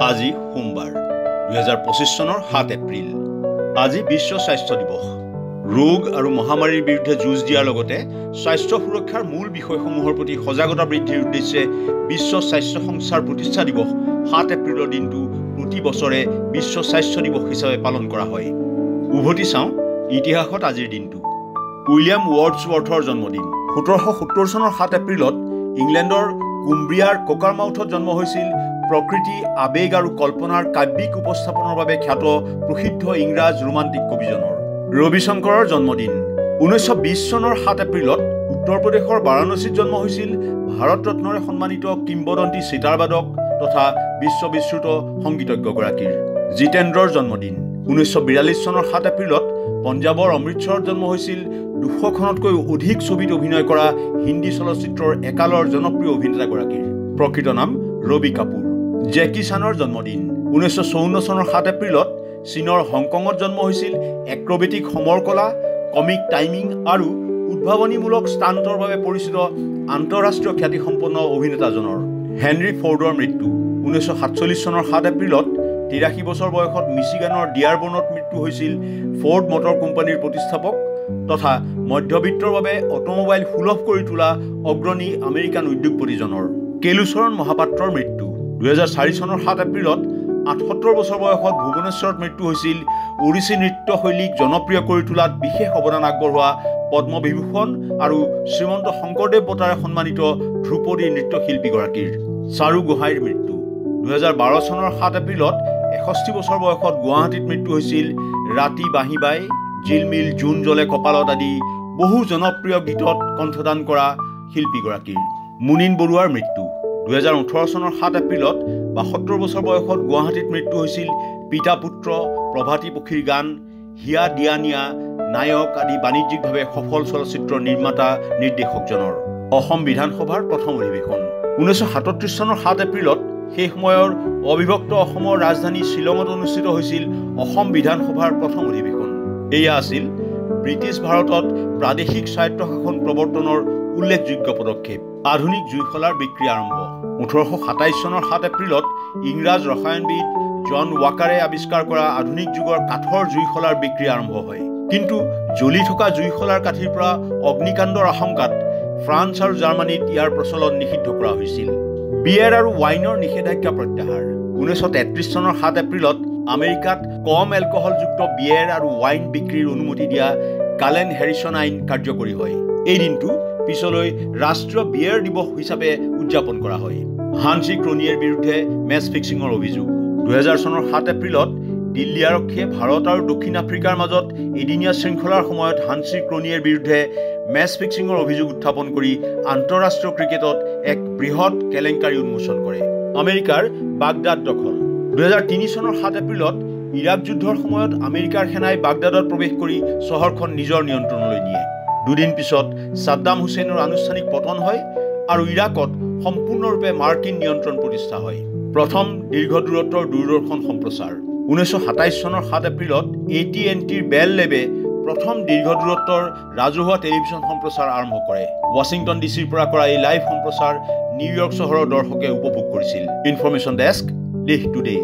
আজি সোমবাৰ 2025 চনৰ 7 এপ্ৰিল। আজি বিশ্ব স্বাস্থ্য দিৱস। ৰোগ আৰু মহামাৰীৰ বিৰুদ্ধে যুঁজ দিয়াৰ লগতে স্বাস্থ্য সুৰক্ষাৰ মূল বিষয়সমূহৰ প্ৰতি সজাগতা বৃদ্ধিৰ উদ্দেশ্যে বিশ্ব স্বাস্থ্য সংস্থাৰ প্ৰতিষ্ঠা দিৱস 7 এপ্ৰিলৰ দিনটো প্ৰতি বছৰে বিশ্ব স্বাস্থ্য দিৱস হিচাপে পালন কৰা হয়। উভতি চাওঁ ইতিহাসত আজিৰ দিনটো। উইলিয়াম ৱৰ্ডছৱৰ্থৰ জন্মদিন। 1770 চনৰ 7 এপ্ৰিলত ইংলেণ্ডৰ কুম্ব্ৰিয়াৰ কোকাৰমাউথত জন্ম হৈছিল প্ৰকৃতি, আবেগ আৰু কল্পনাৰ কাব্যিক উপস্থাপনৰ বাবে খ্যাত প্ৰসিদ্ধ ইংৰাজ ৰোমান্টিক কবিজনৰ। ৰবি শংকৰৰ জন্মদিন। 1920 চনৰ 7 এপ্ৰিলত উত্তৰ প্ৰদেশৰ বাৰাণসীত জন্ম হৈছিল ভাৰত ৰত্নৰে সন্মানিত কিংবদন্তি চিতাৰবাদক তথা বিশ্ববিশ্ৰুত সংগীতজ্ঞগৰাকীৰ। জিতেন্দ্ৰৰ জন্মদিন। 1942 চনৰ 7 এপ্ৰিলত পঞ্জাৱৰ অমৃতসৰত জন্ম হৈছিল 200খনতকৈ অধিক ছবিত অভিনয় কৰা হিন্দী চলচ্চিত্ৰৰ একালৰ জনপ্ৰিয় অভিনেতাগৰাকীৰ। প্ৰকৃত নাম ৰবি কাপুৰ। জেকি চানৰ জন্মদিন। 1954 চনৰ 7 এপ্ৰিলত চীনৰ হংকঙত জন্ম হৈছিল এক্ৰবেটিক সমৰ কলা, কমিক টাইমিং আৰু উদ্ভাৱনীমূলক ষ্টাণ্টৰ বাবে পৰিচিত আন্তঃৰাষ্ট্ৰীয় খ্যাতিসম্পন্ন অভিনেতাজনৰ। হেনৰী ফৰ্ডৰ মৃত্যু। 1947 চনৰ 7 এপ্ৰিলত 83 বছৰ বয়সত মিচিগানৰ ডিয়াৰবৰ্ণত মৃত্যু হৈছিল ফৰ্ড মটৰ কোম্পানীৰ প্ৰতিষ্ঠাপক তথা মধ্যবিত্তৰ বাবে অটোমোবাইল সুলভ কৰি তোলা অগ্ৰণী আমেৰিকান উদ্যোগপতিজনৰ। কেলুচৰণ মহাপাত্ৰৰ মৃত্যু। 2004 চনৰ 7 এপ্ৰিলত 78 বছৰ বয়সত ভুৱনেশ্বৰত মৃত্যু হৈছিল ওড়িশী নৃত্যশৈলীক জনপ্ৰিয় কৰি তোলাত বিশেষ অৱদান আগবঢ়োৱা পদ্মবিভূষণ আৰু শ্ৰীমন্ত শংকৰদেৱ বঁটাৰে সন্মানিত ধ্ৰুপদী নৃত্যশিল্পীগৰাকীৰ। চাৰু গোহাঁইৰ মৃত্যু। 2012 চনৰ 7 এপ্ৰিলত 61 বছৰ বয়সত গুৱাহাটীত মৃত্যু হৈছিল ৰাতি বাঁহী বাই, জিলমিল জোন জ্বলে কপালত আদি বহু জনপ্ৰিয় গীতত কণ্ঠদান কৰা শিল্পীগৰাকীৰ। মুনীন বৰুৱাৰ মৃত্যু। 2018 চনৰ 7 এপ্ৰিলত 72 বছৰ বয়সত গুৱাহাটীত মৃত্যু হৈছিল পিতা পুত্ৰ, প্ৰভাতী পক্ষীৰ গান, হিয়া দিয়া নিয়া, নায়ক আদি বাণিজ্যিকভাৱে সফল চলচ্চিত্ৰৰ নিৰ্মাতা নিৰ্দেশকজনৰ। অসম বিধানসভাৰ প্ৰথম অধিৱেশন। 1937 চনৰ 7 এপ্ৰিলত সেই সময়ৰ অবিভক্ত অসমৰ ৰাজধানী শ্বিলঙত অনুষ্ঠিত হৈছিল অসম বিধানসভাৰ প্ৰথম অধিৱেশন। এয়া আছিল ব্ৰিটিছ ভাৰতত প্ৰাদেশিক স্বায়ত্তশাসন প্ৰৱৰ্তনৰ উল্লেখযোগ্য পদক্ষেপ। আধুনিক জুইশলাৰ বিক্ৰী আৰম্ভ। 1827 চনৰ 7 এপ্ৰিলত ইংৰাজ ৰসায়নবিদ জন ৱাকাৰে আৱিষ্কাৰ কৰা আধুনিক যুগৰ কাঠৰ জুইশলাৰ বিক্ৰী আৰম্ভ হয়। কিন্তু জ্বলি থকা জুইশলাৰ কাঠিৰ পৰা অগ্নিকাণ্ডৰ আশংকাত ফ্ৰান্স আৰু জাৰ্মানীত ইয়াৰ প্ৰচলন নিষিদ্ধ কৰা হৈছিল। বিয়েৰ আৰু ৱাইনৰ নিষেধাজ্ঞা প্ৰত্যাহাৰ। 1933 চনৰ 7 এপ্ৰিলত আমেৰিকাত কম এলকহলযুক্ত বিয়েৰ আৰু ৱাইন বিক্ৰীৰ অনুমতি দিয়া কালেন হেৰিছন আইন কাৰ্যকৰী হয়। এই দিনটো পিছলৈ ৰাষ্ট্ৰীয় বিয়েৰ দিৱস হিচাপে উদযাপন কৰা হয়। হান্সি ক্ৰনিয়েৰ বিৰুদ্ধে মেচ ফিক্সিঙৰ অভিযোগ। 2000 চনৰ 7 এপ্ৰিলত দিল্লী আৰক্ষীয়ে ভাৰত আৰু দক্ষিণ আফ্ৰিকাৰ মাজত এদিনীয়া শৃংখলাৰ সময়ত হান্সি ক্ৰনিয়েৰ বিৰুদ্ধে মেচ ফিক্সিঙৰ অভিযোগ উত্থাপন কৰি আন্তঃৰাষ্ট্ৰীয় ক্ৰিকেটত এক বৃহৎ কেলেংকাৰী উন্মোচন কৰে। আমেৰিকাৰ বাগদাদ দখল। 2003 চনৰ 7 এপ্ৰিলত ইৰাক যুদ্ধৰ সময়ত আমেৰিকাৰ সেনাই বাগদাদত প্ৰৱেশ কৰি চহৰখন নিজৰ নিয়ন্ত্ৰণলৈ নিয়ে। দুদিন পিছত ছাদ্দাম হুছেইনৰ আনুষ্ঠানিক পতন হয় আৰু ইৰাকত সম্পূৰ্ণৰূপে মাৰ্কিন নিয়ন্ত্ৰণ প্ৰতিষ্ঠা হয়। প্ৰথম দীৰ্ঘ দূৰত্বৰ দূৰদৰ্শন সম্প্ৰচাৰ। 1927 চনৰ 7 এপ্ৰিলত AT&Tৰ বেল লেবে প্ৰথম দীৰ্ঘ দূৰত্বৰ ৰাজহুৱা টেলিভিছন সম্প্ৰচাৰ আৰম্ভ কৰে। ৱাশ্বিংটন ডিচিৰ পৰা কৰা এই লাইভ সম্প্ৰচাৰ নিউয়ৰ্ক চহৰৰ দৰ্শকে উপভোগ কৰিছিল। ইনফৰমেশ্যন ডেস্ক, দেশ টুডে।